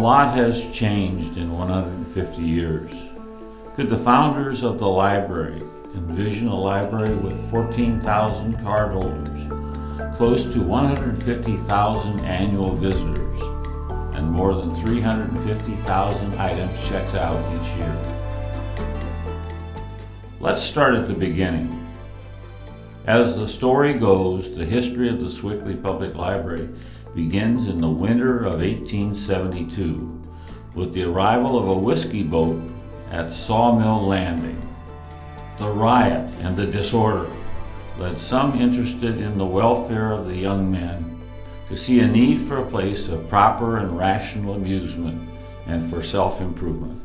lot has changed in 150 years. Could the founders of the library envision a library with 14,000 cardholders, close to 150,000 annual visitors, and more than 350,000 items checked out each year? Let's start at the beginning. As the story goes, the history of the Sewickley Public Library begins in the winter of 1872 with the arrival of a whiskey boat at Sawmill Landing. The riot and the disorder led some interested in the welfare of the young men to see a need for a place of proper and rational amusement and for self-improvement.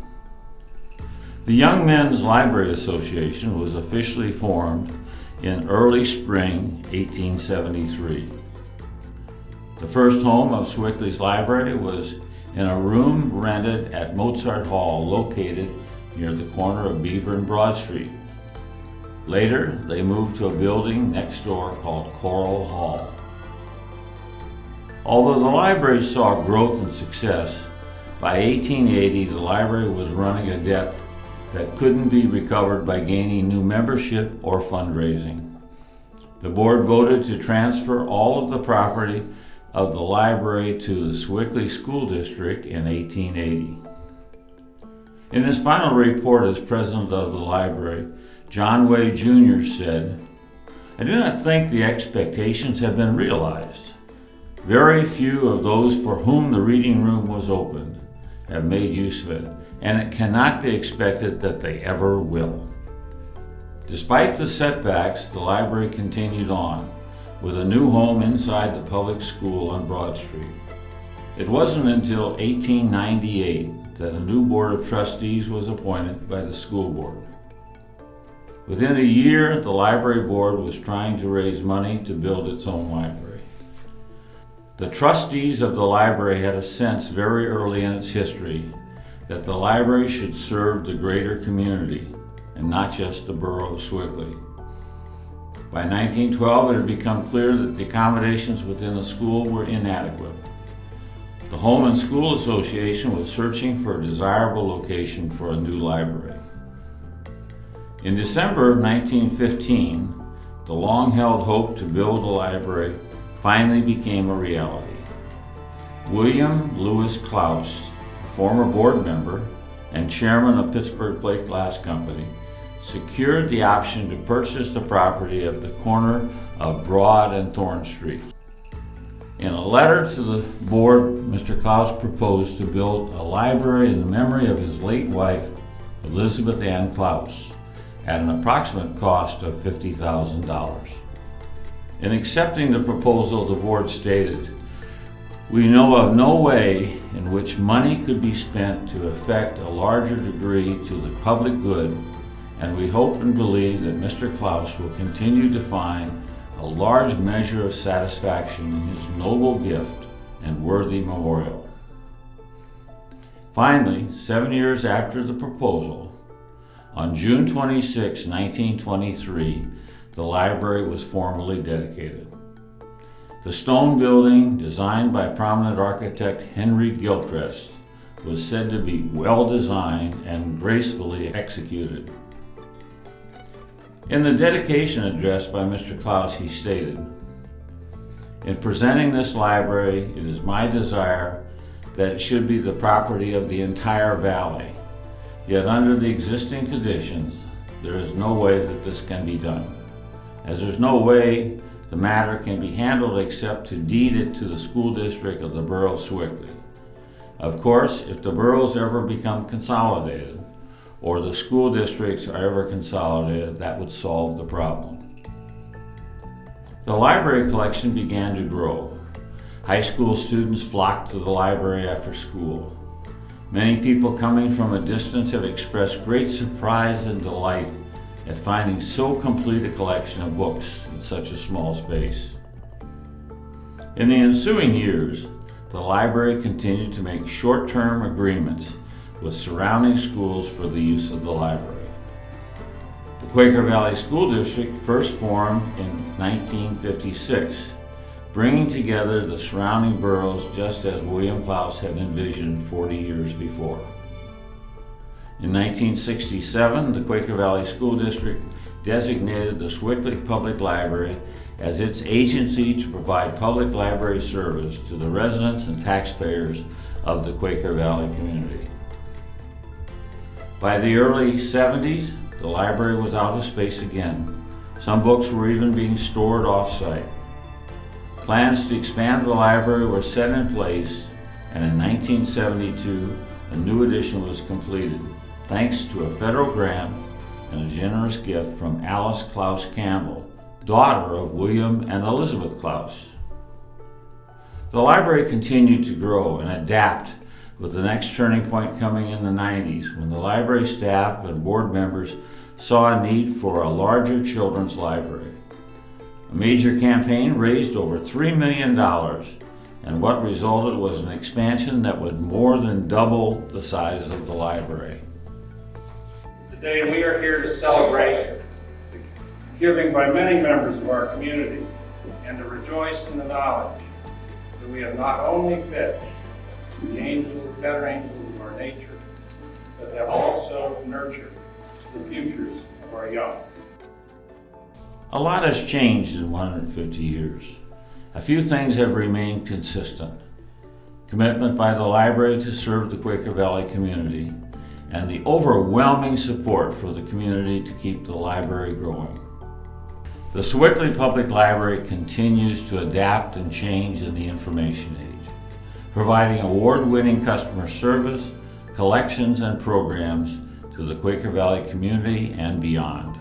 The Young Men's Library Association was officially formed in early spring 1873. The first home of Sewickley's library was in a room rented at Mozart Hall, located near the corner of Beaver and Broad Street. Later, they moved to a building next door called Coral Hall. Although the library saw growth and success, by 1880 the library was running a debt that couldn't be recovered by gaining new membership or fundraising. The board voted to transfer all of the property of the library to the Sewickley School District in 1880. In his final report as president of the library, John Way Jr. said, "I do not think the expectations have been realized. Very few of those for whom the reading room was opened have made use of it, and it cannot be expected that they ever will." Despite the setbacks, the library continued on, with a new home inside the public school on Broad Street. It wasn't until 1898 that a new board of trustees was appointed by the school board. Within a year, the library board was trying to raise money to build its own library. The trustees of the library had a sense very early in its history that the library should serve the greater community and not just the borough of Sewickley. By 1912, it had become clear that the accommodations within the school were inadequate. The Home and School Association was searching for a desirable location for a new library. In December of 1915, the long-held hope to build a library finally became a reality. William Lewis Klaus, a former board member and chairman of Pittsburgh Plate Glass Company, secured the option to purchase the property at the corner of Broad and Thorn Street. In a letter to the board, Mr. Klaus proposed to build a library in the memory of his late wife, Elizabeth Ann Klaus, at an approximate cost of $50,000. In accepting the proposal, the board stated, "We know of no way in which money could be spent to effect a larger degree to the public good, and we hope and believe that Mr. Klaus will continue to find a large measure of satisfaction in his noble gift and worthy memorial." Finally, 7 years after the proposal, on June 26, 1923, the library was formally dedicated. The stone building, designed by prominent architect Henry Gilchrist, was said to be well designed and gracefully executed. In the dedication address by Mr. Klaus, he stated, "In presenting this library, it is my desire that it should be the property of the entire valley. Yet under the existing conditions, there is no way that this can be done, as there's no way the matter can be handled except to deed it to the school district of the borough of Sewickley. Of course, if the boroughs ever become consolidated, or the school districts are ever consolidated, that would solve the problem." The library collection began to grow. High school students flocked to the library after school. Many people coming from a distance have expressed great surprise and delight at finding so complete a collection of books in such a small space. In the ensuing years, the library continued to make short-term agreements with surrounding schools for the use of the library. The Quaker Valley School District first formed in 1956 bringing together the surrounding boroughs just as William Klaus had envisioned 40 years before. In 1967, the Quaker Valley School District designated the Sewickley Public Library as its agency to provide public library service to the residents and taxpayers of the Quaker Valley community. By the early 70s, the library was out of space again. Some books were even being stored off-site. Plans to expand the library were set in place, and in 1972, a new addition was completed, thanks to a federal grant and a generous gift from Alice Klaus Campbell, daughter of William and Elizabeth Klaus. The library continued to grow and adapt, with the next turning point coming in the 90s, when the library staff and board members saw a need for a larger children's library. A major campaign raised over $3 million, and what resulted was an expansion that would more than double the size of the library. Today we are here to celebrate the giving by many members of our community and to rejoice in the knowledge that we have not only fed the better angels of our nature, but have also nurtured the futures of our young. A lot has changed in 150 years. A few things have remained consistent. Commitment by the library to serve the Quaker Valley community, and the overwhelming support for the community to keep the library growing. The Sewickley Public Library continues to adapt and change in the information age, providing award-winning customer service, collections, and programs to the Quaker Valley community and beyond.